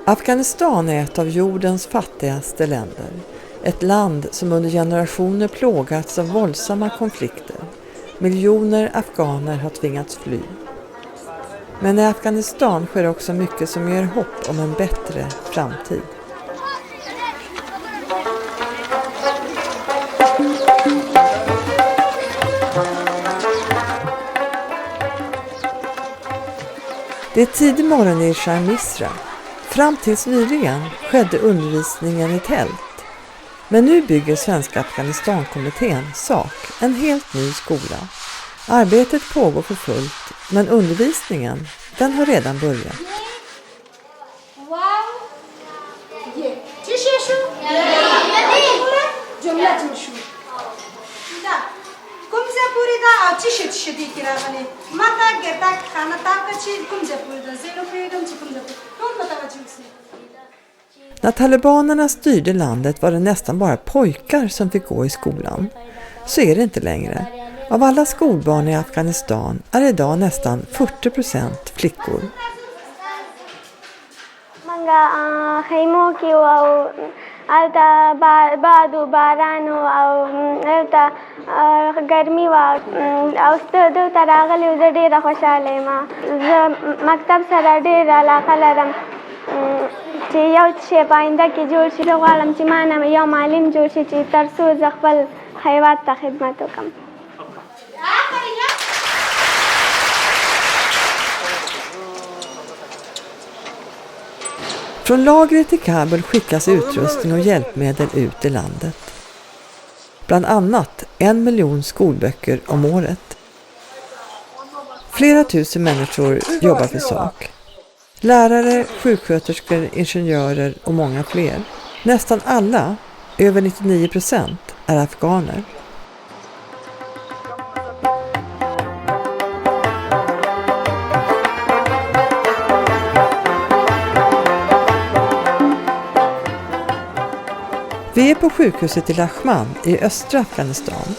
Afghanistan är ett av jordens fattigaste länder. Ett land som under generationer plågats av våldsamma konflikter. Miljoner afghaner har tvingats fly. Men i Afghanistan sker också mycket som ger hopp om en bättre framtid. Det är tidig morgon i Sharmisra. Fram tills nyligen skedde undervisningen i tält. Men nu bygger Svenska Afghanistankommittén SAK en helt ny skola. Arbetet pågår för fullt, men undervisningen den har redan börjat. När talibanerna styrde landet var det nästan bara pojkar som fick gå i skolan. Så är det inte längre. Av alla skolbarn i Afghanistan är idag nästan 40% flickor. Från lagret i Kabul skickas utrustning och hjälpmedel ut i landet. Bland annat 1 miljon skolböcker om året. Flera tusen människor jobbar för SAK. Lärare, sjuksköterskor, ingenjörer och många fler. Nästan alla, över 99%, är afghaner. Vi är på sjukhuset i Lachman i östra Afghanistan.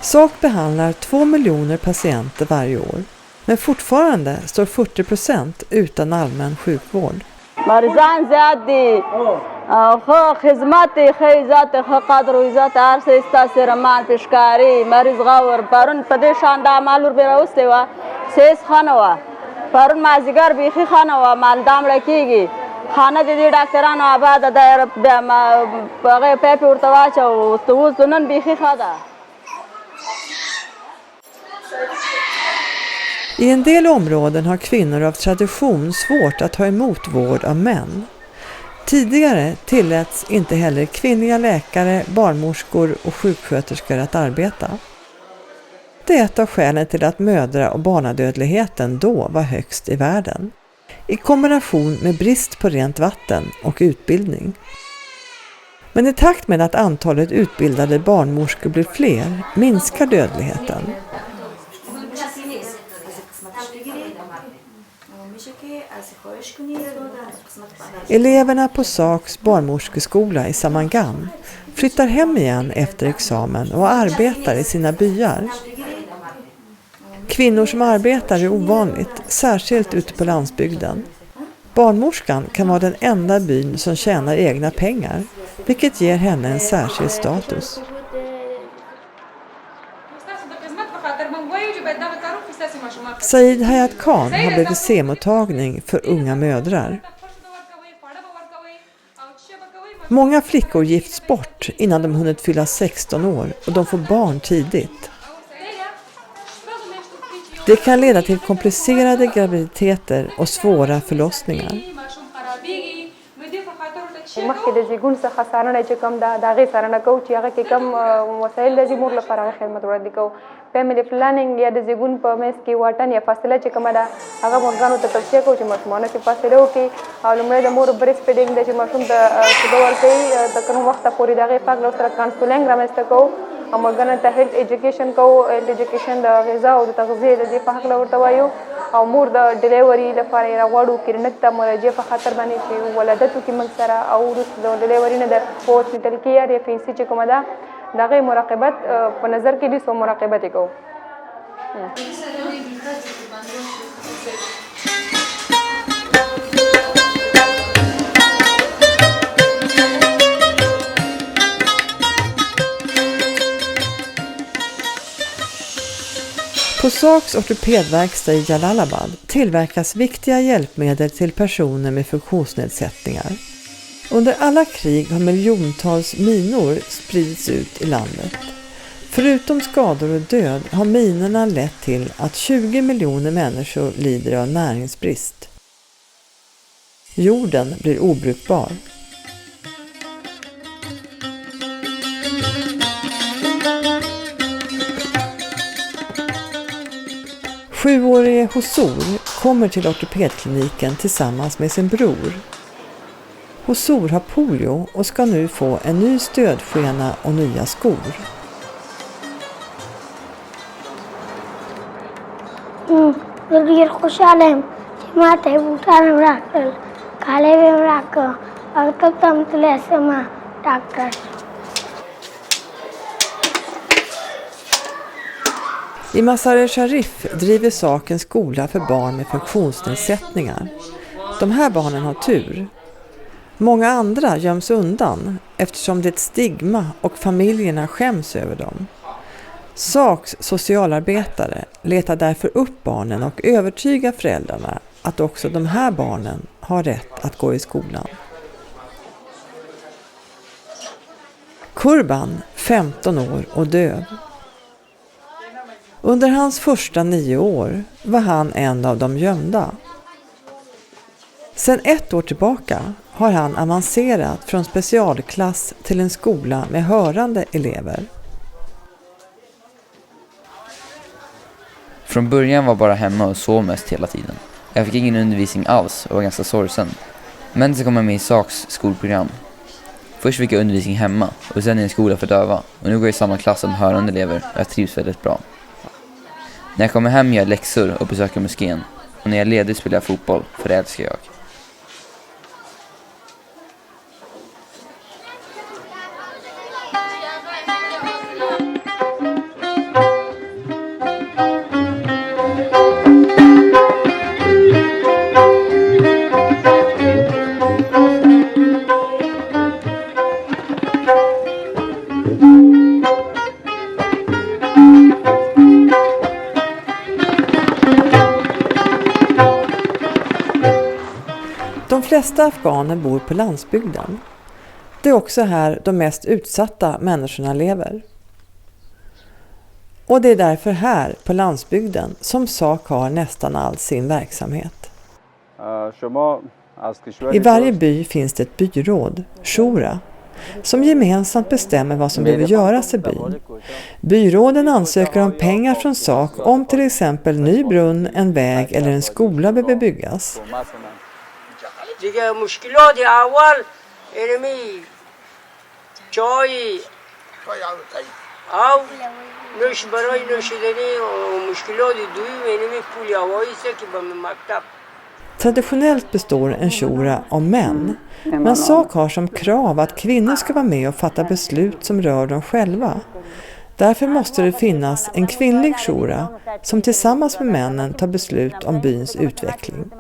SAK behandlar 2 miljoner patienter varje år. Men fortfarande står 40% utan allmän sjukvård. I en del områden har kvinnor av tradition svårt att ta emot vård av män. Tidigare tilläts inte heller kvinnliga läkare, barnmorskor och sjuksköterskor att arbeta. Det är ett av skälen till att mödra- och barnadödligheten då var högst i världen. I kombination med brist på rent vatten och utbildning. Men i takt med att antalet utbildade barnmorskor blir fler minskar dödligheten. Eleverna på SAKs barnmorskeskola i Samangam flyttar hem igen efter examen och arbetar i sina byar. Kvinnor som arbetar är ovanligt, särskilt ute på landsbygden. Barnmorskan kan vara den enda byn som tjänar egna pengar, vilket ger henne en särskild status. Said Hayat Khan har BVC-mottagning för unga mödrar. Många flickor gifts bort innan de hunnit fylla 16 år och de får barn tidigt. Det kan leda till komplicerade graviditeter och svåra förlossningar. مخکې د زیږون څخه څارنه چې کوم د هغې څارنه کوو چې هغه کې کوم وسایل د مور لپاره هغه خدمت وړاندې کوو. فیملی پلانینګ یا د زیږون په منځ کې واټن یا فاصله چې کومه ده هغه مورګانو ته توصیه کوو چې ماشومانو کې فاصله وکړي او لومړی د مور بریسټ فیډینګ ده چې ماشوم ته شیدې ورکوي د کوم وخته پورې د هغې په هکله ورسره کانسولینګ رامنځته کوو او مورګانو ته هیلث ایجوکیشن کوو. هیلث ایجوکیشن د غذا او د تغذیې د دې په هکله ورته وایو او مور د ډیلیوري لپاره یې راغواړو کلینیک ته مراجعه په خاطر باندې چې ولادت وکړي موږ سره او وروسته د ډیلیوري نه د هاسپیټل کیر یا فینسي چې کومه ده د هغې مراقبت په نظر کې نیسو مراقبت یې کوو. På SAQs ortopedverkstad i Jalalabad tillverkas viktiga hjälpmedel till personer med funktionsnedsättningar. Under alla krig har miljontals minor spridits ut i landet. Förutom skador och död har minorna lett till att 20 miljoner människor lider av näringsbrist. Jorden blir obrukbar. Sjuårige Hosur kommer till ortopedkliniken tillsammans med sin bror. Hosur har polio och ska nu få en ny stödskena och nya skor. غير خوشحالم که ما تبوتارم رکل کاله بیم رکل وقتا تم تلسه ما دکتر I Mazar-e Sharif driver SAQ en skola för barn med funktionsnedsättningar. De här barnen har tur. Många andra göms undan eftersom det är ett stigma och familjerna skäms över dem. SAQs socialarbetare letar därför upp barnen och övertygar föräldrarna att också de här barnen har rätt att gå i skolan. Kurban, 15 år och döv. Under hans första 9 år var han en av de gömda. Sedan 1 år tillbaka har han avancerat från specialklass till en skola med hörande elever. Från början var bara hemma och sov mest hela tiden. Jag fick ingen undervisning alls och var ganska sorgsen. Men så kom jag med i SAQs skolprogram. Först fick jag undervisning hemma och sen i en skola för döva. Och nu går jag i samma klass som hörande elever och jag trivs väldigt bra. När jag kommer hem gör jag läxor och besöker moskén. Och när jag är ledig spelar jag fotboll, för det älskar jag. De flesta afghaner bor på landsbygden. Det är också här de mest utsatta människorna lever. Och det är därför här på landsbygden som SAQ har nästan all sin verksamhet. I varje by finns det ett byråd, shura, som gemensamt bestämmer vad som behöver göras i byn. Byråden ansöker om pengar från SAQ om till exempel ny brunn, en väg eller en skola behöver byggas. دیگه مشکلات اول اینمی چای او نوش برای نوشیدنی و مشکلات دوم اینمی پول هوایی است که به مکتب. Traditionellt består en shura av män, men SAQ har som krav att kvinnor ska vara med och fatta beslut som rör dem själva. Därför måste det finnas en kvinnlig shura som tillsammans med männen tar beslut om byns utveckling.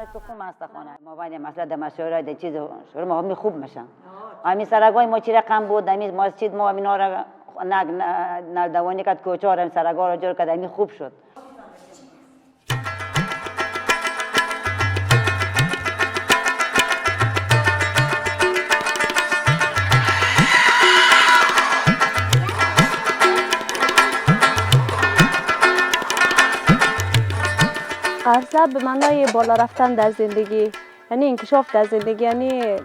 قرضه به معنای بالا رفتن در زندگی، یعنی انکشاف در زندگی، یعنی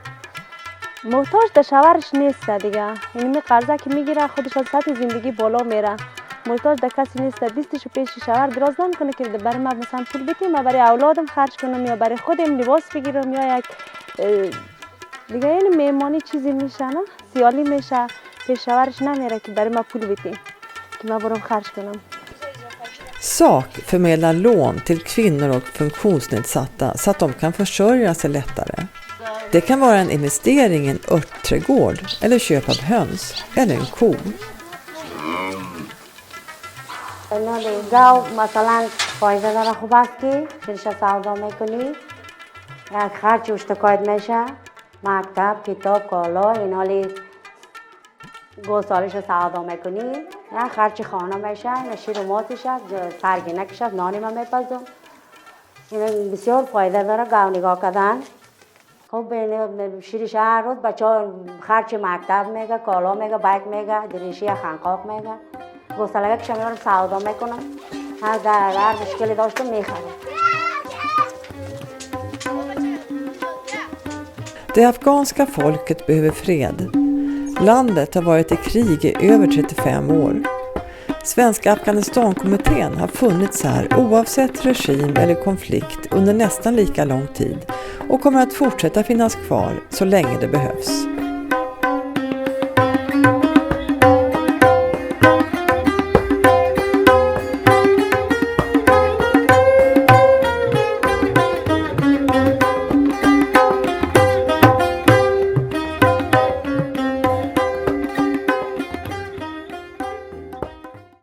محتاج در شوهرش نیست دیگه. یعنی قرضه که میگیره خودش از سطح زندگی بالا میره، محتاج در کسی نیست. بیستشو پیش شوهر دراز نمیکنه که برای من مثلا پول بدیم و برای اولادم خرج کنم یا برای خودم لباس بگیرم یا یک دیگه. یعنی میمانی چیزی میشه، نه سیالی میشه، پیش شوهرش نمیره که برای من پول بدیم که من برام خرج کنم. SAQ förmedlar lån till kvinnor och funktionsnedsatta så att de kan försörja sig lättare. Det kan vara en investering i en örtträdgård eller köp av höns eller en ko. گاو مثلا فایده داره خوب است که شیرش سودا میکنی یک خرچ اشتکاید میشه مکتب کتاب کالا این حالی گوسالش سودا میکنی یا خرچ خانه میشه نشیر و ماتش است سرگینکش است نانی ما میپزم این بسیار فایده داره گاو نگاه کردن خب بین شیرش هر روز بچه ها خرچ مکتب میگه کالا میگه بیک میگه دریشی خانقاق میگه گوساله که شما سودا میکنم هر مشکلی داشتم میخرم. Det afghanska folket behöver fred. Landet har varit i krig i över 35 år. Svenska Afghanistankommittén har funnits här oavsett regim eller konflikt under nästan lika lång tid och kommer att fortsätta finnas kvar så länge det behövs.